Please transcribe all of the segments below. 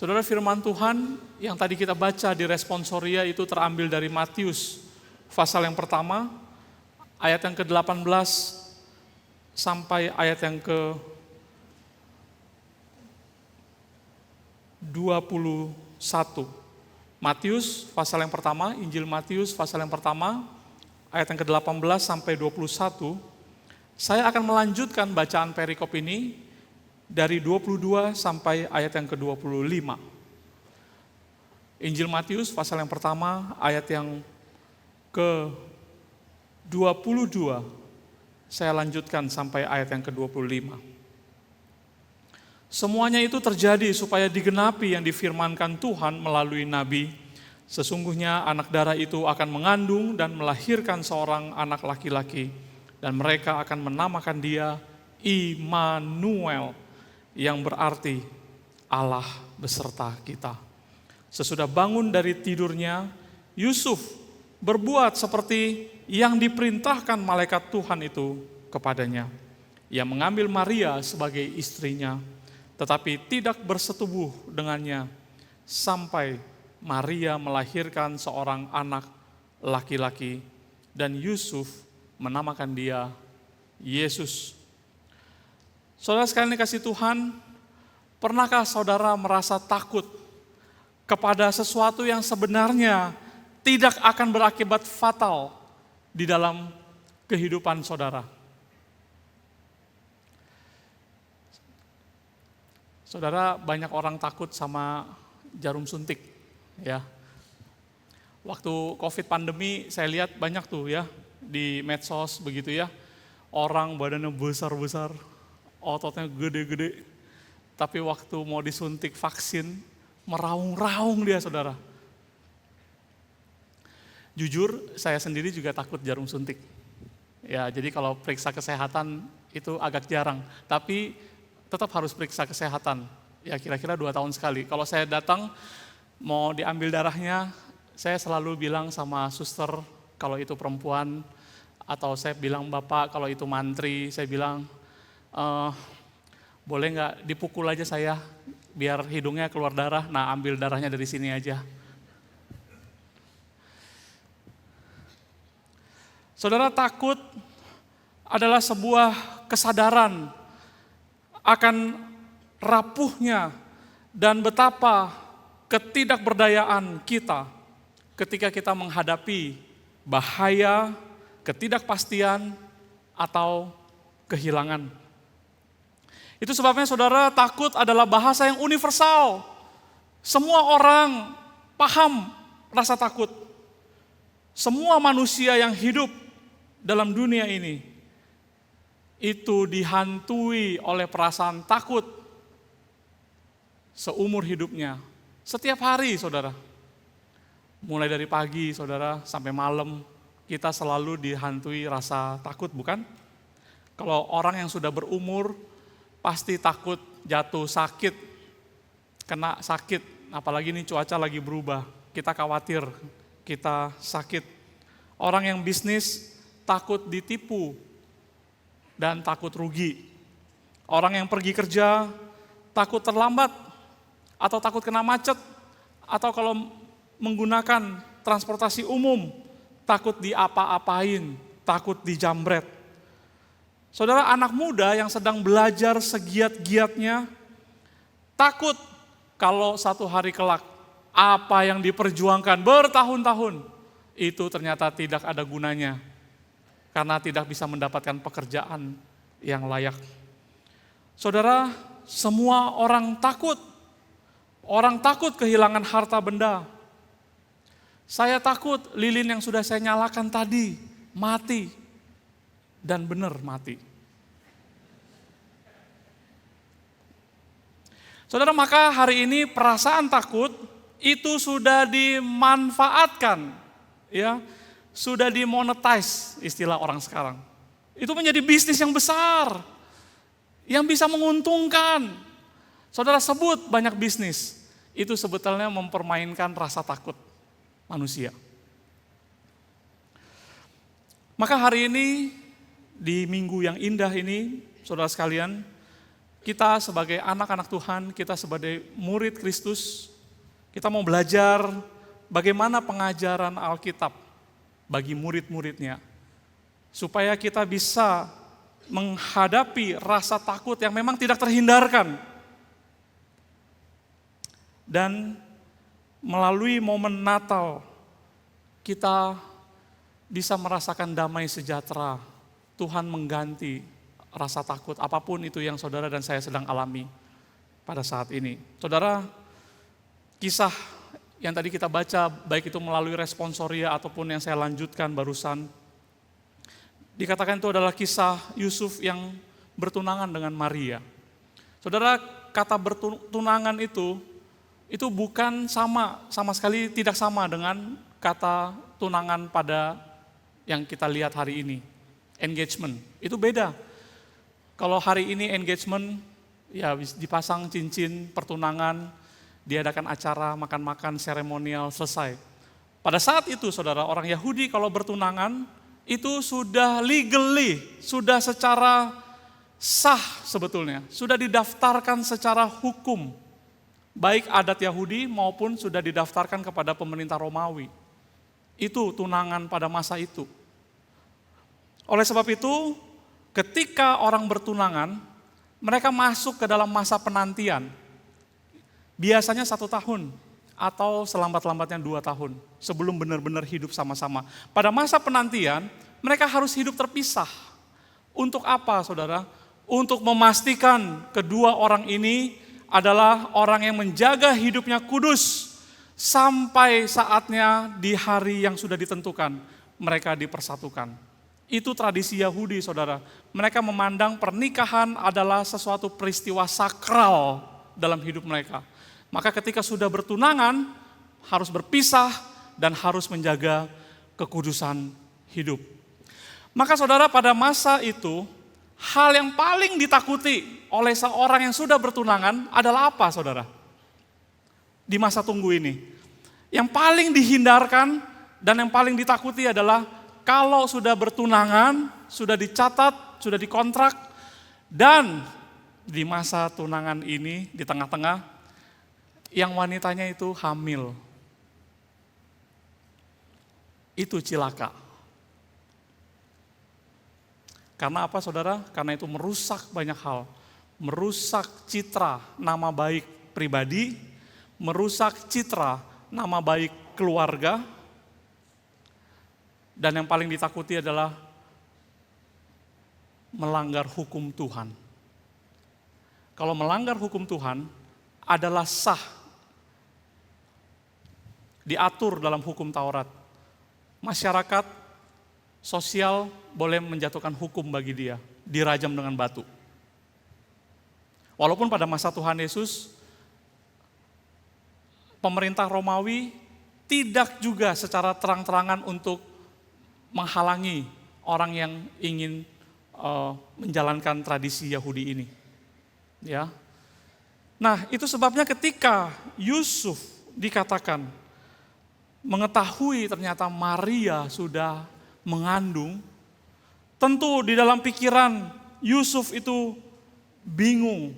Saudara, firman Tuhan yang tadi kita baca di responsoria itu terambil dari Matius pasal yang pertama, ayat yang ke-18 sampai ayat yang ke-21. Matius pasal yang pertama, Injil Matius pasal yang pertama, ayat yang ke-18 sampai 21. Saya akan melanjutkan bacaan perikop ini dari 22 sampai ayat yang ke-25. Injil Matius pasal yang pertama, ayat yang ke-22, saya lanjutkan sampai ayat yang ke-25. Semuanya itu terjadi supaya digenapi yang difirmankan Tuhan melalui nabi. Sesungguhnya anak darah itu akan mengandung dan melahirkan seorang anak laki-laki, dan mereka akan menamakan dia Immanuel, yang berarti Allah beserta kita. Sesudah bangun dari tidurnya, Yusuf berbuat seperti yang diperintahkan malaikat Tuhan itu kepadanya. Ia mengambil Maria sebagai istrinya, tetapi tidak bersetubuh dengannya sampai Maria melahirkan seorang anak laki-laki, dan Yusuf menamakan dia Yesus. Saudara sekalian dikasih Tuhan, pernahkah saudara merasa takut kepada sesuatu yang sebenarnya tidak akan berakibat fatal di dalam kehidupan saudara? Saudara, banyak orang takut sama jarum suntik, ya. Waktu COVID pandemi saya lihat banyak tuh ya di medsos begitu ya, orang badannya besar-besar, ototnya gede-gede, tapi waktu mau disuntik vaksin meraung-raung dia, saudara. Jujur, saya sendiri juga takut jarum suntik. Ya, jadi kalau periksa kesehatan itu agak jarang, tapi tetap harus periksa kesehatan. Ya, kira-kira 2 tahun sekali. Kalau saya datang mau diambil darahnya, saya selalu bilang sama suster kalau itu perempuan, atau saya bilang bapak kalau itu mantri, saya bilang, boleh nggak dipukul aja saya, biar hidungnya keluar darah, nah ambil darahnya dari sini aja. Saudara, takut adalah sebuah kesadaran akan rapuhnya dan betapa ketidakberdayaan kita ketika kita menghadapi bahaya, ketidakpastian, atau kehilangan. Itu sebabnya saudara, takut adalah bahasa yang universal. Semua orang paham rasa takut. Semua manusia yang hidup dalam dunia ini itu dihantui oleh perasaan takut seumur hidupnya. Setiap hari, saudara. Mulai dari pagi, saudara, sampai malam, kita selalu dihantui rasa takut, bukan? Kalau orang yang sudah berumur, pasti takut jatuh sakit, kena sakit, apalagi ini cuaca lagi berubah, kita khawatir, kita sakit. Orang yang bisnis takut ditipu dan takut rugi. Orang yang pergi kerja takut terlambat, atau takut kena macet, atau kalau menggunakan transportasi umum, takut diapa-apain, takut dijambret. Saudara, anak muda yang sedang belajar segiat-giatnya, takut kalau satu hari kelak, apa yang diperjuangkan bertahun-tahun, itu ternyata tidak ada gunanya, karena tidak bisa mendapatkan pekerjaan yang layak. Saudara, semua orang takut. Orang takut kehilangan harta benda. Saya takut lilin yang sudah saya nyalakan tadi mati, dan benar mati. Saudara, maka hari ini perasaan takut itu sudah dimanfaatkan, ya, sudah dimonetize istilah orang sekarang. Itu menjadi bisnis yang besar, yang bisa menguntungkan. Saudara, sebut banyak bisnis, itu sebetulnya mempermainkan rasa takut manusia. Maka hari ini, di minggu yang indah ini, saudara sekalian, kita sebagai anak-anak Tuhan, kita sebagai murid Kristus, kita mau belajar bagaimana pengajaran Alkitab bagi murid-muridnya. Supaya kita bisa menghadapi rasa takut yang memang tidak terhindarkan. Dan melalui momen Natal, kita bisa merasakan damai sejahtera. Tuhan mengganti rasa takut apapun itu yang saudara dan saya sedang alami pada saat ini. Saudara, kisah yang tadi kita baca, baik itu melalui responsoria ataupun yang saya lanjutkan barusan, dikatakan itu adalah kisah Yusuf yang bertunangan dengan Maria. Saudara, kata bertunangan itu bukan sama sekali tidak sama dengan kata tunangan pada yang kita lihat hari ini. Engagement, itu beda. Kalau hari ini engagement, ya dipasang cincin, pertunangan, diadakan acara, makan-makan, seremonial, selesai. Pada saat itu saudara, orang Yahudi kalau bertunangan, itu sudah legally, sudah secara sah sebetulnya, sudah didaftarkan secara hukum. Baik adat Yahudi maupun sudah didaftarkan kepada pemerintah Romawi. Itu tunangan pada masa itu. Oleh sebab itu, ketika orang bertunangan, mereka masuk ke dalam masa penantian. Biasanya 1 tahun atau selambat-lambatnya 2 tahun sebelum benar-benar hidup sama-sama. Pada masa penantian, mereka harus hidup terpisah. Untuk apa, saudara? Untuk memastikan kedua orang ini adalah orang yang menjaga hidupnya kudus sampai saatnya di hari yang sudah ditentukan mereka dipersatukan. Itu tradisi Yahudi, saudara. Mereka memandang pernikahan adalah sesuatu peristiwa sakral dalam hidup mereka. Maka ketika sudah bertunangan, harus berpisah dan harus menjaga kekudusan hidup. Maka saudara, pada masa itu, hal yang paling ditakuti oleh seorang yang sudah bertunangan adalah apa, saudara? Di masa tunggu ini. Yang paling dihindarkan dan yang paling ditakuti adalah kalau sudah bertunangan, sudah dicatat, sudah dikontrak, dan di masa tunangan ini, di tengah-tengah, yang wanitanya itu hamil. Itu cilaka. Karena apa, saudara? Karena itu merusak banyak hal. Merusak citra nama baik pribadi, merusak citra nama baik keluarga, dan yang paling ditakuti adalah melanggar hukum Tuhan. Kalau melanggar hukum Tuhan adalah sah, diatur dalam hukum Taurat. Masyarakat sosial boleh menjatuhkan hukum bagi dia, dirajam dengan batu. Walaupun pada masa Tuhan Yesus, pemerintah Romawi tidak juga secara terang-terangan untuk menghalangi orang yang ingin menjalankan tradisi Yahudi ini. Ya. Nah, itu sebabnya ketika Yusuf dikatakan mengetahui ternyata Maria sudah mengandung, tentu di dalam pikiran Yusuf itu bingung.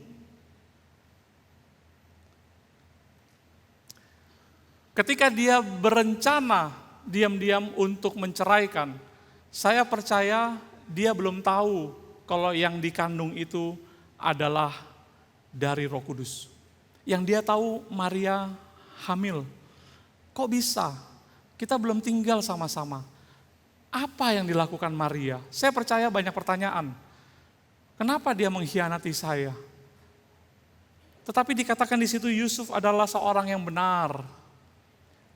Ketika dia berencana diam-diam untuk menceraikan, saya percaya dia belum tahu kalau yang dikandung itu adalah dari Roh Kudus. Yang dia tahu Maria hamil. Kok bisa? Kita belum tinggal sama-sama. Apa yang dilakukan Maria? Saya percaya banyak pertanyaan. Kenapa dia mengkhianati saya? Tetapi dikatakan di situ Yusuf adalah seorang yang benar.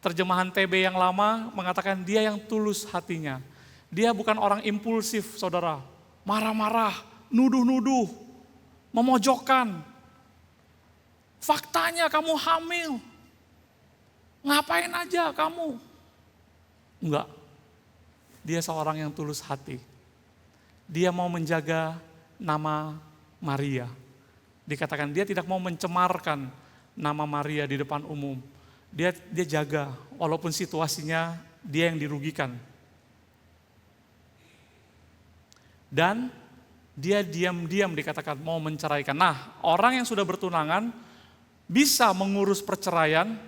Terjemahan TB yang lama mengatakan dia yang tulus hatinya. Dia bukan orang impulsif, saudara. Marah-marah, nuduh-nuduh, memojokkan. Faktanya kamu hamil. Ngapain aja kamu? Enggak. Dia seorang yang tulus hati. Dia mau menjaga nama Maria. Dikatakan dia tidak mau mencemarkan nama Maria di depan umum. Dia jaga, walaupun situasinya dia yang dirugikan. Dan Dia diam-diam dikatakan mau menceraikan. Nah, orang yang sudah bertunangan bisa mengurus perceraian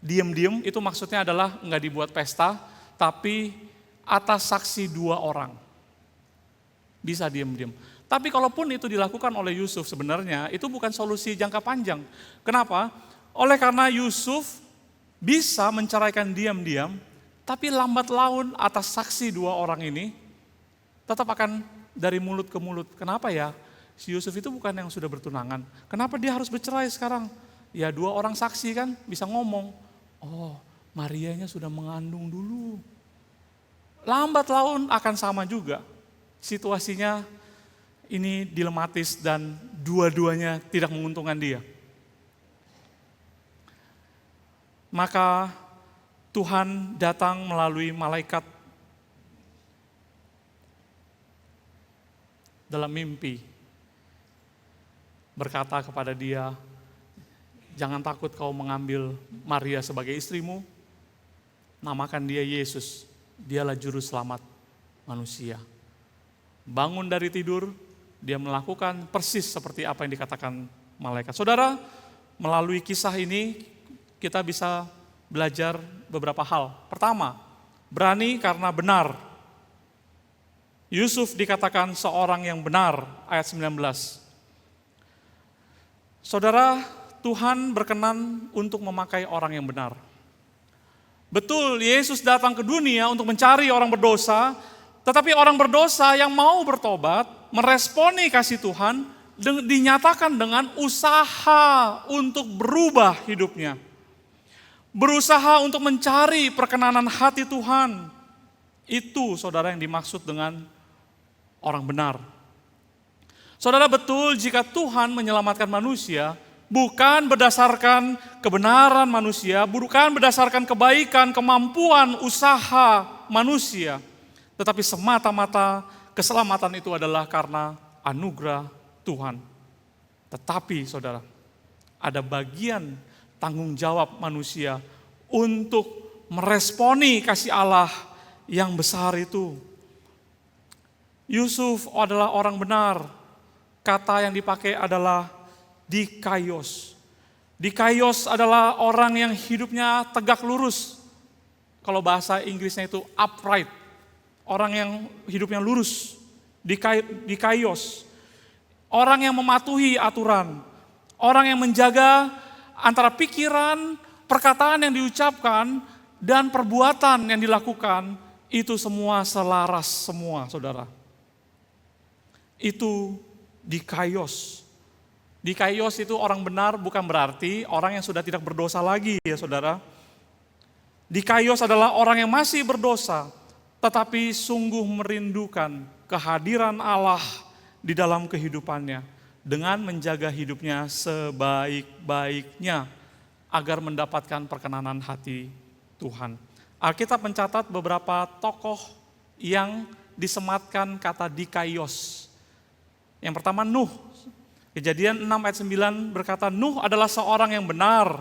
diam-diam, itu maksudnya adalah nggak dibuat pesta, tapi atas saksi 2 orang. Bisa diam-diam. Tapi kalaupun itu dilakukan oleh Yusuf sebenarnya itu bukan solusi jangka panjang. Kenapa? Oleh karena Yusuf bisa menceraikan diam-diam, tapi lambat laun atas saksi 2 orang ini tetap akan dari mulut ke mulut. Kenapa ya? Si Yusuf itu bukan yang sudah bertunangan. Kenapa dia harus bercerai sekarang? Ya 2 orang saksi kan bisa ngomong. Oh, Marianya sudah mengandung dulu. Lambat laun akan sama juga. Situasinya ini dilematis dan dua-duanya tidak menguntungkan dia. Maka Tuhan datang melalui malaikat dalam mimpi. Berkata kepada dia, jangan takut kau mengambil Maria sebagai istrimu, namakan dia Yesus, dialah juru selamat manusia. Bangun dari tidur, dia melakukan persis seperti apa yang dikatakan malaikat. Saudara, melalui kisah ini kita bisa belajar beberapa hal. Pertama, berani karena benar. Yusuf dikatakan seorang yang benar, ayat 19. Saudara, Tuhan berkenan untuk memakai orang yang benar. Betul, Yesus datang ke dunia untuk mencari orang berdosa, tetapi orang berdosa yang mau bertobat, meresponi kasih Tuhan, dinyatakan dengan usaha untuk berubah hidupnya. Berusaha untuk mencari perkenanan hati Tuhan. Itu saudara yang dimaksud dengan orang benar. Saudara, betul jika Tuhan menyelamatkan manusia, bukan berdasarkan kebenaran manusia, bukan berdasarkan kebaikan, kemampuan, usaha manusia, tetapi semata-mata keselamatan itu adalah karena anugerah Tuhan. Tetapi saudara, ada bagian tanggung jawab manusia untuk meresponi kasih Allah yang besar itu. Yusuf adalah orang benar. Kata yang dipakai adalah dikaios. Dikaios adalah orang yang hidupnya tegak lurus. Kalau bahasa Inggrisnya itu upright. Orang yang hidupnya lurus, dikaios. Orang yang mematuhi aturan. Orang yang menjaga antara pikiran, perkataan yang diucapkan, dan perbuatan yang dilakukan, itu semua selaras semua, saudara. Itu dikaios. Dikaios itu orang benar bukan berarti orang yang sudah tidak berdosa lagi ya saudara. Dikaios adalah orang yang masih berdosa, tetapi sungguh merindukan kehadiran Allah di dalam kehidupannya dengan menjaga hidupnya sebaik-baiknya agar mendapatkan perkenanan hati Tuhan. Alkitab mencatat beberapa tokoh yang disematkan kata dikaios. Yang pertama Nuh. Kejadian 6 ayat 9 berkata Nuh adalah seorang yang benar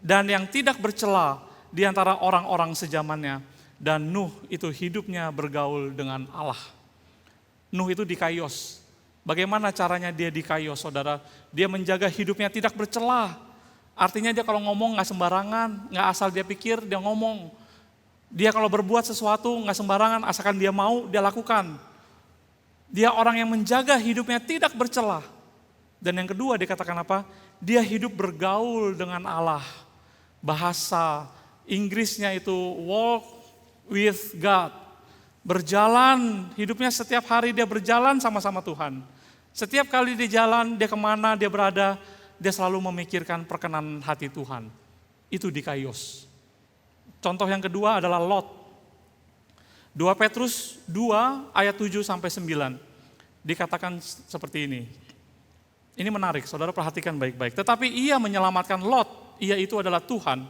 dan yang tidak bercela di antara orang-orang sezamannya. Dan Nuh itu hidupnya bergaul dengan Allah. Nuh itu dikaios. Bagaimana caranya dia dikaios, saudara? Dia menjaga hidupnya tidak bercela. Artinya dia kalau ngomong gak sembarangan, gak asal dia pikir, dia ngomong. Dia kalau berbuat sesuatu gak sembarangan, asalkan dia mau, dia lakukan. Dia orang yang menjaga hidupnya tidak bercela. Dan yang kedua dikatakan apa? Dia hidup bergaul dengan Allah. Bahasa Inggrisnya itu walk with God. Berjalan, hidupnya setiap hari dia berjalan sama-sama Tuhan. Setiap kali dia jalan, dia kemana dia berada, dia selalu memikirkan perkenan hati Tuhan. Itu dikaios. Contoh yang kedua adalah Lot. 2 Petrus 2 ayat 7 sampai 9. Dikatakan seperti ini. Ini menarik, saudara perhatikan baik-baik. Tetapi ia menyelamatkan Lot, ia itu adalah Tuhan.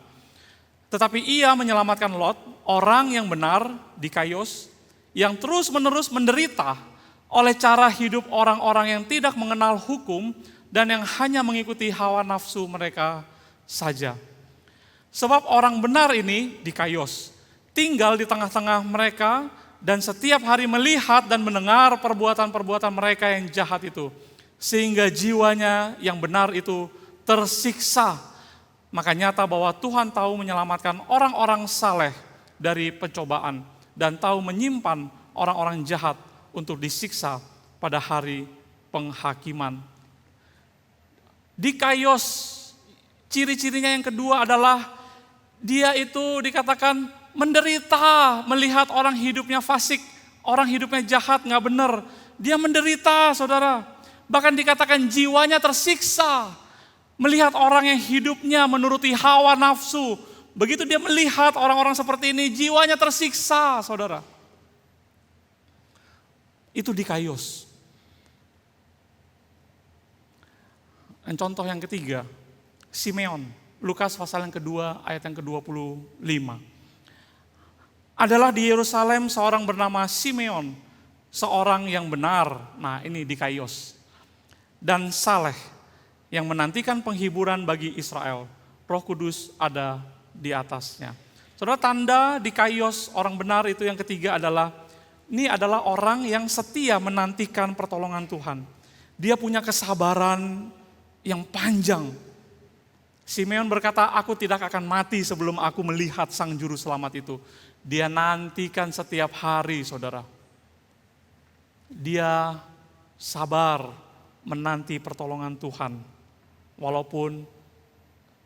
Tetapi ia menyelamatkan Lot, orang yang benar, dikaios, yang terus-menerus menderita oleh cara hidup orang-orang yang tidak mengenal hukum dan yang hanya mengikuti hawa nafsu mereka saja. Sebab orang benar ini dikaios, tinggal di tengah-tengah mereka dan setiap hari melihat dan mendengar perbuatan-perbuatan mereka yang jahat itu, sehingga jiwanya yang benar itu tersiksa. Maka nyata bahwa Tuhan tahu menyelamatkan orang-orang saleh dari pencobaan dan tahu menyimpan orang-orang jahat untuk disiksa pada hari penghakiman. Dikaios, ciri-cirinya yang kedua adalah dia itu dikatakan menderita melihat orang hidupnya fasik, orang hidupnya jahat, gak benar. Dia menderita, saudara. Bahkan dikatakan jiwanya tersiksa melihat orang yang hidupnya menuruti hawa nafsu. Begitu dia melihat orang-orang seperti ini, jiwanya tersiksa, saudara. Itu dikaios. Dan contoh yang ketiga, Simeon. Lukas pasal yang kedua ayat yang ke-25. Adalah di Yerusalem seorang bernama Simeon, seorang yang benar. Nah, ini dikaios. Dan saleh, yang menantikan penghiburan bagi Israel. Roh Kudus ada di atasnya. Saudara, tanda dikaios orang benar itu yang ketiga adalah, ini adalah orang yang setia menantikan pertolongan Tuhan. Dia punya kesabaran yang panjang. Simeon berkata, aku tidak akan mati sebelum aku melihat Sang Juru Selamat itu. Dia nantikan setiap hari, saudara. Dia sabar menanti pertolongan Tuhan. Walaupun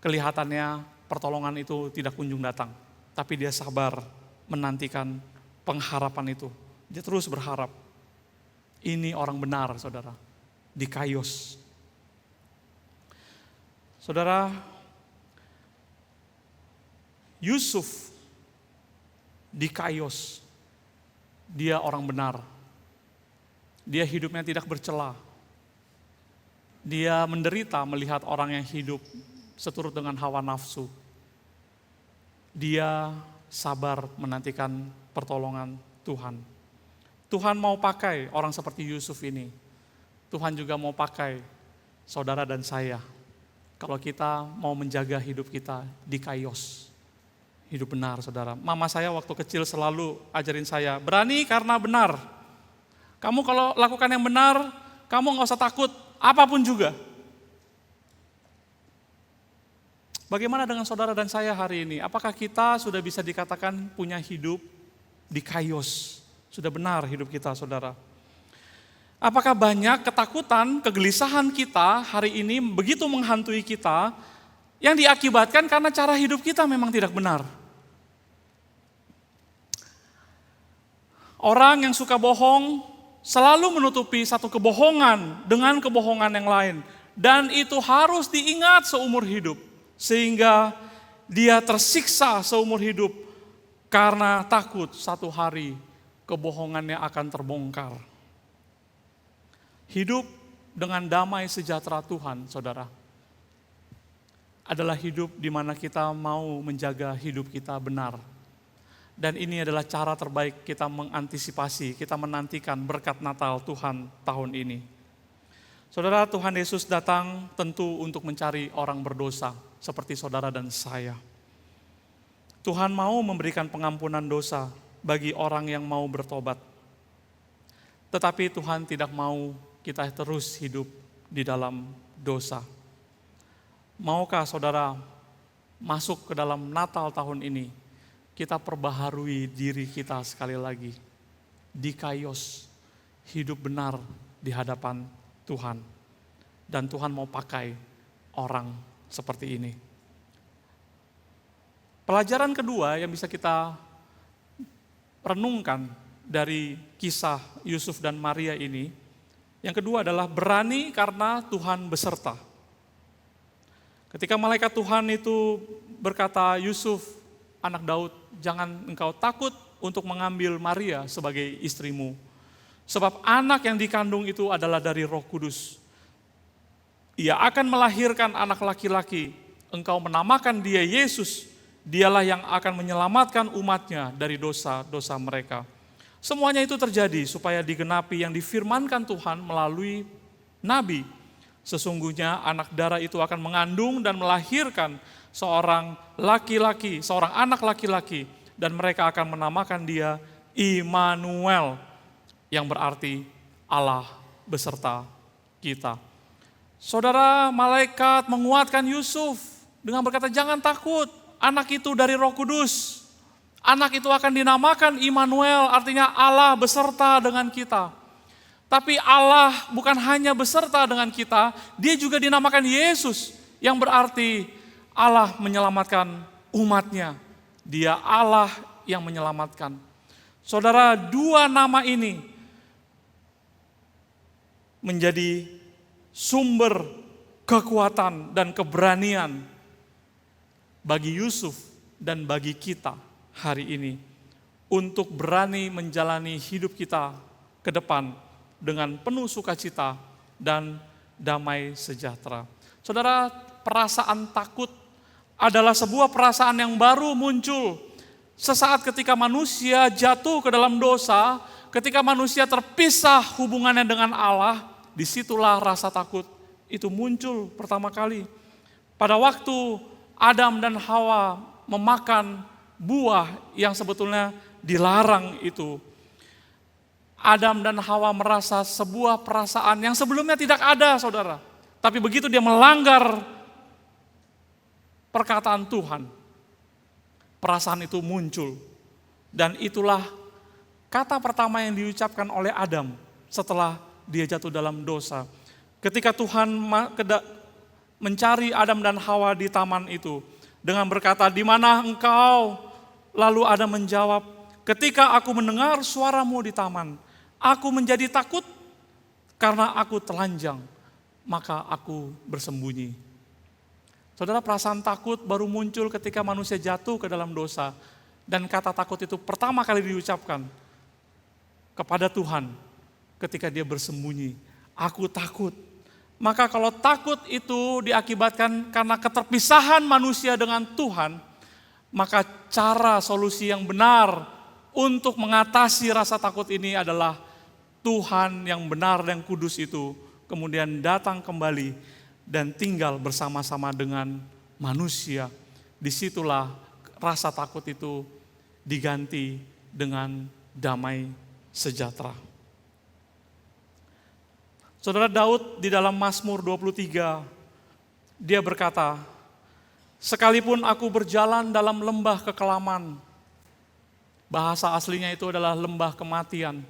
kelihatannya pertolongan itu tidak kunjung datang. Tapi dia sabar menantikan pengharapan itu. Dia terus berharap. Ini orang benar, saudara. Dikaios. Saudara, Yusuf dikaios. Dia orang benar. Dia hidupnya tidak bercela. Dia menderita melihat orang yang hidup seturut dengan hawa nafsu. Dia sabar menantikan pertolongan Tuhan. Tuhan mau pakai orang seperti Yusuf ini. Tuhan juga mau pakai saudara dan saya. Kalau kita mau menjaga hidup kita dikaios. Hidup benar, saudara. Mama saya waktu kecil selalu ajarin saya, berani karena benar. Kamu kalau lakukan yang benar, kamu gak usah takut, apapun juga. Bagaimana dengan saudara dan saya hari ini? Apakah kita sudah bisa dikatakan punya hidup dikaios? Sudah benar hidup kita, saudara? Apakah banyak ketakutan, kegelisahan kita hari ini begitu menghantui kita yang diakibatkan karena cara hidup kita memang tidak benar? Orang yang suka bohong selalu menutupi satu kebohongan dengan kebohongan yang lain. Dan itu harus diingat seumur hidup. Sehingga dia tersiksa seumur hidup karena takut satu hari kebohongannya akan terbongkar. Hidup dengan damai sejahtera Tuhan, saudara, adalah hidup di mana kita mau menjaga hidup kita benar. Dan ini adalah cara terbaik kita mengantisipasi, kita menantikan berkat Natal Tuhan tahun ini. Saudara, Tuhan Yesus datang tentu untuk mencari orang berdosa, seperti saudara dan saya. Tuhan mau memberikan pengampunan dosa bagi orang yang mau bertobat. Tetapi Tuhan tidak mau kita terus hidup di dalam dosa. Maukah saudara masuk ke dalam Natal tahun ini, kita perbaharui diri kita sekali lagi, dikaios, hidup benar di hadapan Tuhan. Dan Tuhan mau pakai orang seperti ini. Pelajaran kedua yang bisa kita renungkan dari kisah Yusuf dan Maria ini, yang kedua adalah berani karena Tuhan beserta. Ketika malaikat Tuhan itu berkata, Yusuf, anak Daud, jangan engkau takut untuk mengambil Maria sebagai istrimu. Sebab anak yang dikandung itu adalah dari Roh Kudus. Ia akan melahirkan anak laki-laki. Engkau menamakan dia Yesus. Dialah yang akan menyelamatkan umatnya dari dosa-dosa mereka. Semuanya itu terjadi supaya digenapi yang difirmankan Tuhan melalui Nabi. Sesungguhnya anak darah itu akan mengandung dan melahirkan seorang laki-laki, seorang anak laki-laki. Dan mereka akan menamakan dia Immanuel, yang berarti Allah beserta kita. Saudara, malaikat menguatkan Yusuf dengan berkata, jangan takut, anak itu dari Roh Kudus. Anak itu akan dinamakan Immanuel, artinya Allah beserta dengan kita. Tapi Allah bukan hanya beserta dengan kita, dia juga dinamakan Yesus, yang berarti Allah menyelamatkan umatnya. Dia Allah yang menyelamatkan. Saudara, dua nama ini menjadi sumber kekuatan dan keberanian bagi Yusuf dan bagi kita hari ini untuk berani menjalani hidup kita ke depan dengan penuh sukacita dan damai sejahtera. Saudara, perasaan takut adalah sebuah perasaan yang baru muncul sesaat ketika manusia jatuh ke dalam dosa, ketika manusia terpisah hubungannya dengan Allah, disitulah rasa takut itu muncul pertama kali. Pada waktu Adam dan Hawa memakan buah yang sebetulnya dilarang itu, Adam dan Hawa merasa sebuah perasaan yang sebelumnya tidak ada, saudara. Tapi begitu dia melanggar perkataan Tuhan, perasaan itu muncul. Dan itulah kata pertama yang diucapkan oleh Adam setelah dia jatuh dalam dosa. Ketika Tuhan mencari Adam dan Hawa di taman itu dengan berkata, "Di mana engkau?" Lalu Adam menjawab, "Ketika aku mendengar suaramu di taman, aku menjadi takut karena aku telanjang, maka aku bersembunyi." Saudara, perasaan takut baru muncul ketika manusia jatuh ke dalam dosa. Dan kata takut itu pertama kali diucapkan kepada Tuhan ketika dia bersembunyi. Aku takut. Maka kalau takut itu diakibatkan karena keterpisahan manusia dengan Tuhan, maka cara solusi yang benar untuk mengatasi rasa takut ini adalah Tuhan yang benar dan kudus itu kemudian datang kembali dan tinggal bersama-sama dengan manusia. Disitulah rasa takut itu diganti dengan damai sejahtera. Saudara, Daud di dalam Mazmur 23, dia berkata, "Sekalipun aku berjalan dalam lembah kekelaman," bahasa aslinya itu adalah lembah kematian.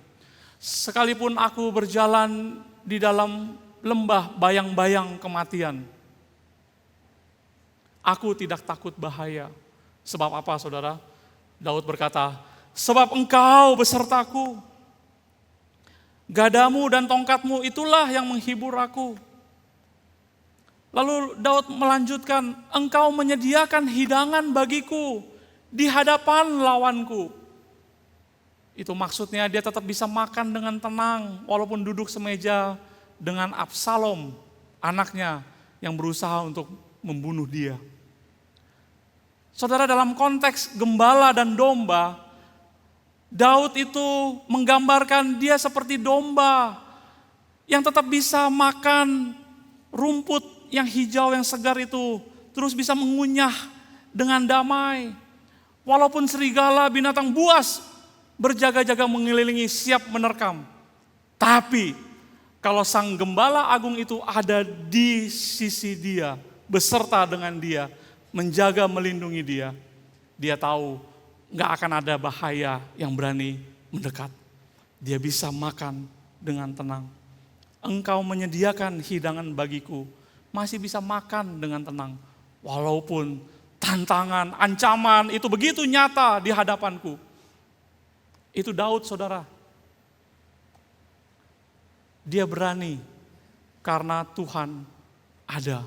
"Sekalipun aku berjalan di dalam lembah bayang-bayang kematian, aku tidak takut bahaya." Sebab apa, saudara? Daud berkata, "Sebab engkau besertaku. Gadamu dan tongkatmu itulah yang menghibur aku." Lalu Daud melanjutkan, "Engkau menyediakan hidangan bagiku di hadapan lawanku." Itu maksudnya dia tetap bisa makan dengan tenang walaupun duduk semeja dengan Absalom, anaknya yang berusaha untuk membunuh dia. Saudara, dalam konteks gembala dan domba, Daud itu menggambarkan dia seperti domba yang tetap bisa makan rumput yang hijau yang segar itu, terus bisa mengunyah dengan damai. Walaupun serigala, binatang buas berjaga-jaga mengelilingi siap menerkam. Tapi kalau sang gembala agung itu ada di sisi dia, beserta dengan dia, menjaga melindungi dia, dia tahu gak akan ada bahaya yang berani mendekat. Dia bisa makan dengan tenang. Engkau menyediakan hidangan bagiku, masih bisa makan dengan tenang. Walaupun tantangan, ancaman itu begitu nyata di hadapanku. Itu Daud, saudara. Dia berani karena Tuhan ada,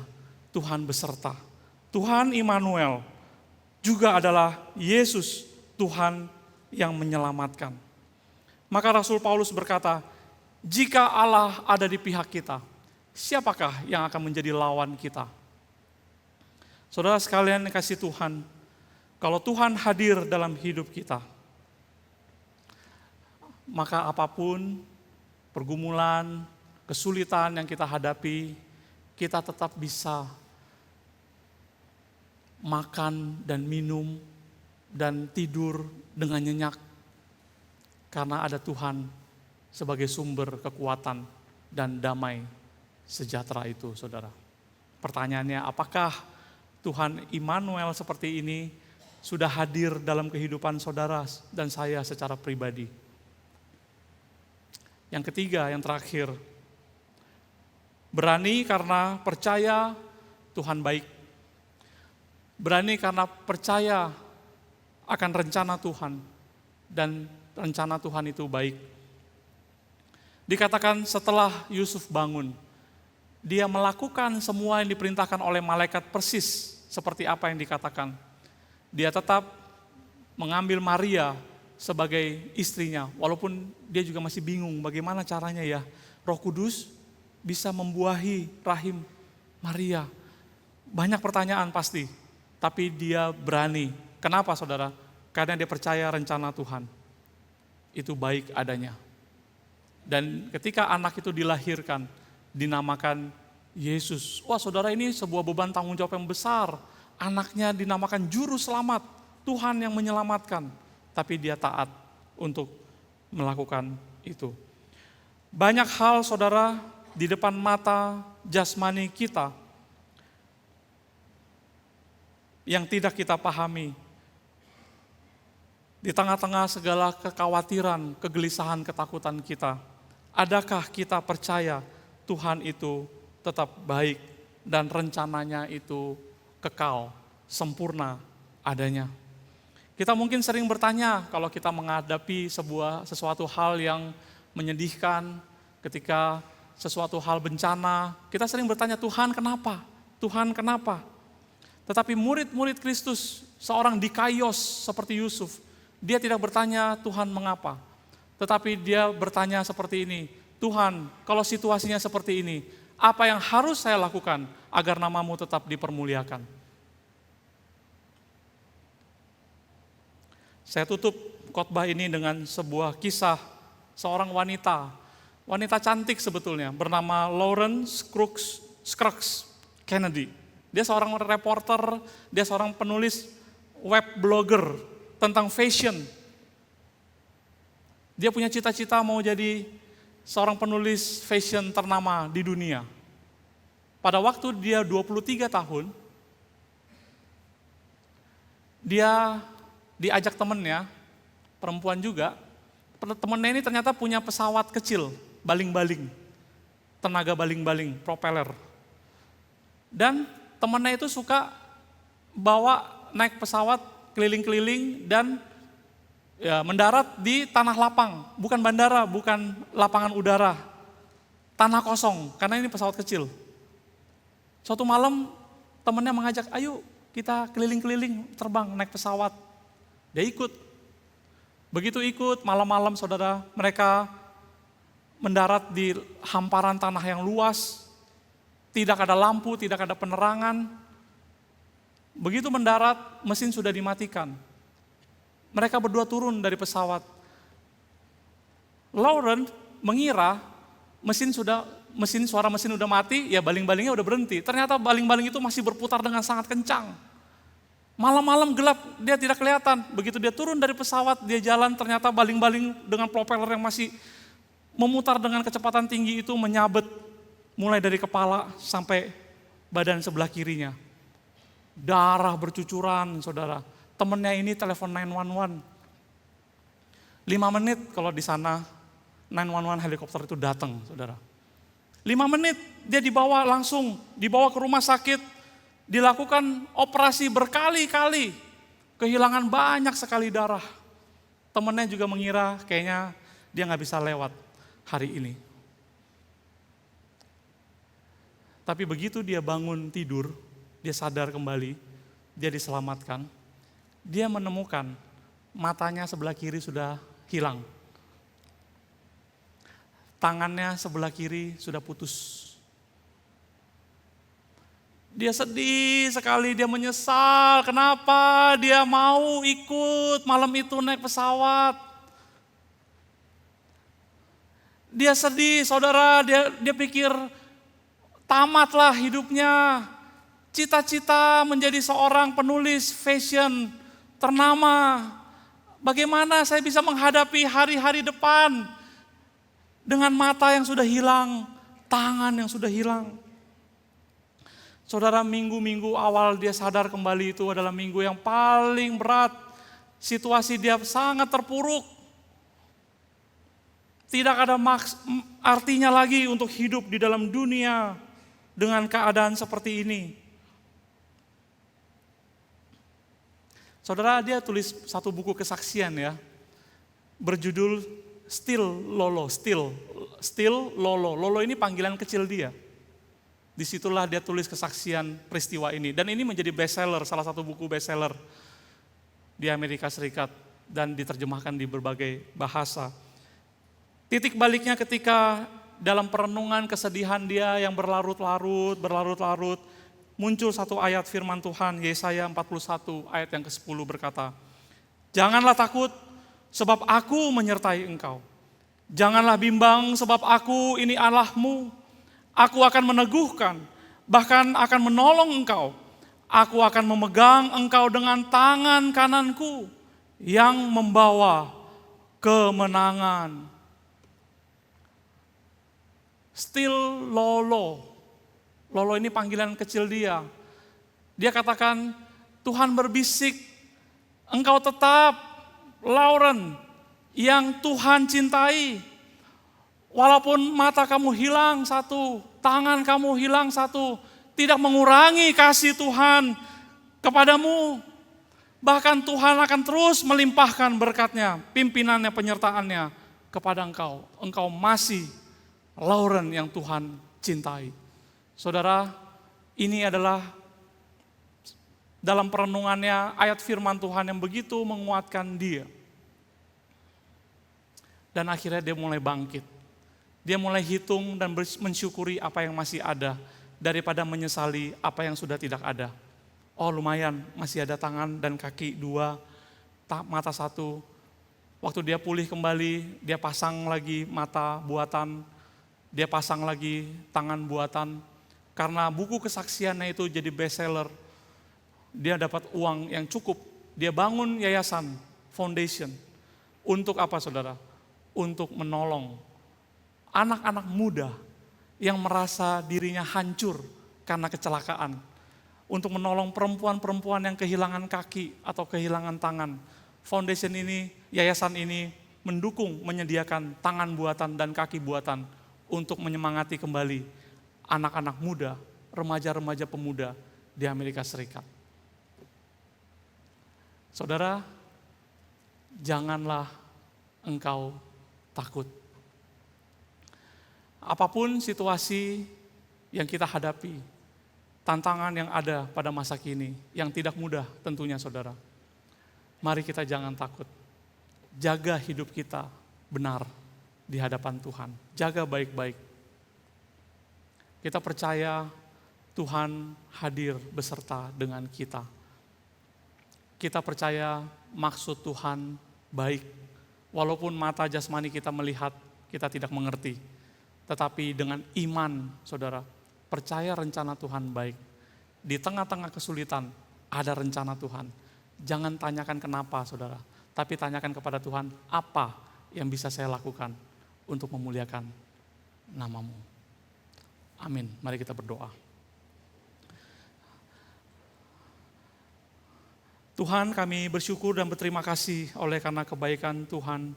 Tuhan beserta. Tuhan Immanuel juga adalah Yesus, Tuhan yang menyelamatkan. Maka Rasul Paulus berkata, jika Allah ada di pihak kita, siapakah yang akan menjadi lawan kita? Saudara sekalian yang kasih Tuhan, kalau Tuhan hadir dalam hidup kita, maka apapun pergumulan, kesulitan yang kita hadapi, kita tetap bisa makan dan minum dan tidur dengan nyenyak. Karena ada Tuhan sebagai sumber kekuatan dan damai sejahtera itu, saudara. Pertanyaannya, apakah Tuhan Immanuel seperti ini sudah hadir dalam kehidupan saudara dan saya secara pribadi? Yang ketiga, yang terakhir, berani karena percaya Tuhan baik. Berani karena percaya akan rencana Tuhan, dan rencana Tuhan itu baik. Dikatakan setelah Yusuf bangun, dia melakukan semua yang diperintahkan oleh malaikat persis seperti apa yang dikatakan. Dia tetap mengambil Maria sebagai istrinya, walaupun dia juga masih bingung bagaimana caranya ya Roh Kudus bisa membuahi rahim Maria. Banyak pertanyaan pasti, tapi dia berani. Kenapa, saudara? Karena dia percaya rencana Tuhan itu baik adanya. Dan ketika anak itu dilahirkan, dinamakan Yesus. Wah, saudara, ini sebuah beban tanggung jawab yang besar. Anaknya dinamakan Juru Selamat, Tuhan yang menyelamatkan. Tapi dia taat untuk melakukan itu. Banyak hal, saudara, di depan mata jasmani kita yang tidak kita pahami. Di tengah-tengah segala kekhawatiran, kegelisahan, ketakutan kita, adakah kita percaya Tuhan itu tetap baik dan rencananya itu kekal, sempurna adanya? Kita mungkin sering bertanya kalau kita menghadapi sesuatu hal yang menyedihkan, ketika sesuatu hal bencana, kita sering bertanya, Tuhan kenapa? Tuhan kenapa? Tetapi murid-murid Kristus, seorang dikaios seperti Yusuf, dia tidak bertanya Tuhan mengapa. Tetapi dia bertanya seperti ini, Tuhan kalau situasinya seperti ini, apa yang harus saya lakukan agar namamu tetap dipermuliakan? Saya tutup khotbah ini dengan sebuah kisah seorang wanita cantik sebetulnya, bernama Lauren Scruggs Kennedy. Dia seorang reporter, dia seorang penulis web blogger tentang fashion. Dia punya cita-cita mau jadi seorang penulis fashion ternama di dunia. Pada waktu dia 23 tahun, dia diajak temennya, perempuan juga. Temennya ini ternyata punya pesawat kecil, baling-baling, tenaga baling-baling, propeller. Dan temennya itu suka bawa naik pesawat keliling-keliling dan ya, mendarat di tanah lapang, bukan bandara, bukan lapangan udara, tanah kosong, karena ini pesawat kecil. Suatu malam temennya mengajak, ayo kita keliling-keliling terbang naik pesawat. Dia ikut. Begitu ikut, malam-malam saudara, mereka mendarat di hamparan tanah yang luas, tidak ada lampu, tidak ada penerangan. Begitu mendarat, mesin sudah dimatikan. Mereka berdua turun dari pesawat. Lauren mengira suara mesin udah mati, ya baling-balingnya udah berhenti. Ternyata baling-baling itu masih berputar dengan sangat kencang. Malam-malam gelap, dia tidak kelihatan. Begitu dia turun dari pesawat, dia jalan, ternyata baling-baling dengan propeller yang masih memutar dengan kecepatan tinggi itu menyabet mulai dari kepala sampai badan sebelah kirinya. Darah bercucuran, saudara. Temennya ini telepon 911. 5 menit kalau di sana 911 helikopter itu datang, saudara. 5 menit dia dibawa ke rumah sakit. Dilakukan operasi berkali-kali, kehilangan banyak sekali darah. Temennya juga mengira kayaknya dia gak bisa lewat hari ini. Tapi begitu dia bangun tidur, dia sadar kembali, dia diselamatkan. Dia menemukan matanya sebelah kiri sudah hilang. Tangannya sebelah kiri sudah putus. Dia sedih sekali, dia menyesal. Kenapa dia mau ikut malam itu naik pesawat? Dia sedih, saudara. Dia pikir tamatlah hidupnya. Cita-cita menjadi seorang penulis fashion ternama, Bagaimana saya bisa menghadapi hari-hari depan dengan mata yang sudah hilang, tangan yang sudah hilang. Saudara, minggu-minggu awal dia sadar kembali itu adalah minggu yang paling berat. Situasi dia sangat terpuruk. Tidak ada artinya lagi untuk hidup di dalam dunia dengan keadaan seperti ini. Saudara, dia tulis satu buku kesaksian ya, berjudul Still Lolo. Lolo ini panggilan kecil dia. Disitulah dia tulis kesaksian peristiwa ini. Dan ini menjadi bestseller, salah satu buku bestseller di Amerika Serikat. Dan diterjemahkan di berbagai bahasa. Titik baliknya ketika dalam perenungan kesedihan dia yang berlarut-larut, muncul satu ayat firman Tuhan, Yesaya 41 ayat yang ke-10 berkata, "Janganlah takut, sebab aku menyertai engkau. Janganlah bimbang, sebab aku ini Allahmu. Aku akan meneguhkan, bahkan akan menolong engkau. Aku akan memegang engkau dengan tangan kananku yang membawa kemenangan." Still Lolo. Lolo ini panggilan kecil dia. Dia katakan, Tuhan berbisik, engkau tetap Lauren yang Tuhan cintai. Walaupun mata kamu hilang satu, tangan kamu hilang satu, tidak mengurangi kasih Tuhan kepadamu. Bahkan Tuhan akan terus melimpahkan berkatnya, pimpinannya, penyertaannya kepada engkau. Engkau masih Lauren yang Tuhan cintai. Saudara, ini adalah dalam perenungannya ayat firman Tuhan yang begitu menguatkan dia. Dan akhirnya dia mulai bangkit. Dia mulai hitung dan mensyukuri apa yang masih ada daripada menyesali apa yang sudah tidak ada. Oh lumayan, masih ada tangan dan kaki dua, mata satu. Waktu dia pulih kembali, dia pasang lagi mata buatan, dia pasang lagi tangan buatan. Karena buku kesaksiannya itu jadi bestseller, dia dapat uang yang cukup. Dia bangun yayasan, foundation. Untuk apa saudara? Untuk menolong anak-anak muda yang merasa dirinya hancur karena kecelakaan. Untuk menolong perempuan-perempuan yang kehilangan kaki atau kehilangan tangan. Foundation ini, yayasan ini mendukung, menyediakan tangan buatan dan kaki buatan untuk menyemangati kembali anak-anak muda, remaja-remaja pemuda di Amerika Serikat. Saudara, janganlah engkau takut. Apapun situasi yang kita hadapi, tantangan yang ada pada masa kini, yang tidak mudah tentunya saudara. Mari kita jangan takut. Jaga hidup kita benar di hadapan Tuhan. Jaga baik-baik. Kita percaya Tuhan hadir beserta dengan kita. Kita percaya maksud Tuhan baik. Walaupun mata jasmani kita melihat, kita tidak mengerti. Tetapi dengan iman, saudara, percaya rencana Tuhan baik. Di tengah-tengah kesulitan, ada rencana Tuhan. Jangan tanyakan kenapa, saudara. Tapi tanyakan kepada Tuhan, apa yang bisa saya lakukan untuk memuliakan nama-Mu. Amin. Mari kita berdoa. Tuhan, kami bersyukur dan berterima kasih oleh karena kebaikan Tuhan.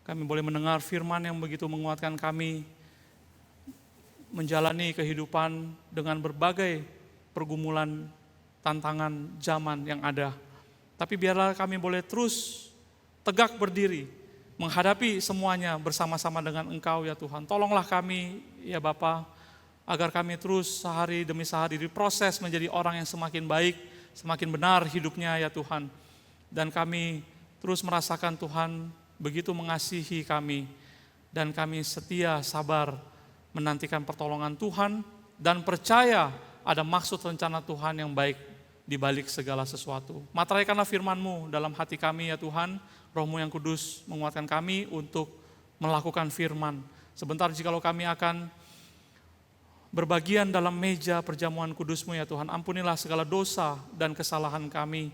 Kami boleh mendengar firman yang begitu menguatkan kami menjalani kehidupan dengan berbagai pergumulan, tantangan zaman yang ada. Tapi biarlah kami boleh terus tegak berdiri, menghadapi semuanya bersama-sama dengan Engkau ya Tuhan. Tolonglah kami ya Bapa, agar kami terus sehari demi sehari diproses menjadi orang yang semakin baik, semakin benar hidupnya ya Tuhan. Dan kami terus merasakan Tuhan begitu mengasihi kami, dan kami setia, sabar, menantikan pertolongan Tuhan, dan percaya ada maksud rencana Tuhan yang baik di balik segala sesuatu. Materaikanlah firman-Mu dalam hati kami ya Tuhan, Roh-Mu yang kudus menguatkan kami untuk melakukan firman. Sebentar jikalau kami akan berbagian dalam meja perjamuan kudus-Mu ya Tuhan, ampunilah segala dosa dan kesalahan kami.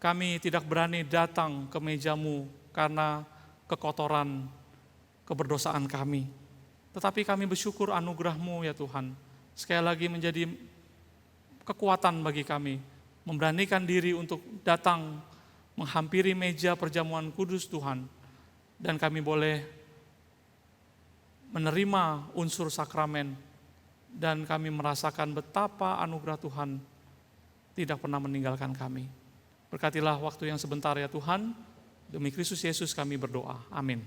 Kami tidak berani datang ke meja-Mu karena kekotoran, keberdosaan kami. Tetapi kami bersyukur anugerah-Mu ya Tuhan. Sekali lagi menjadi kekuatan bagi kami, memberanikan diri untuk datang menghampiri meja perjamuan kudus Tuhan. Dan kami boleh menerima unsur sakramen, dan kami merasakan betapa anugerah Tuhan tidak pernah meninggalkan kami. Berkatilah waktu yang sebentar ya Tuhan, demi Kristus Yesus kami berdoa. Amin.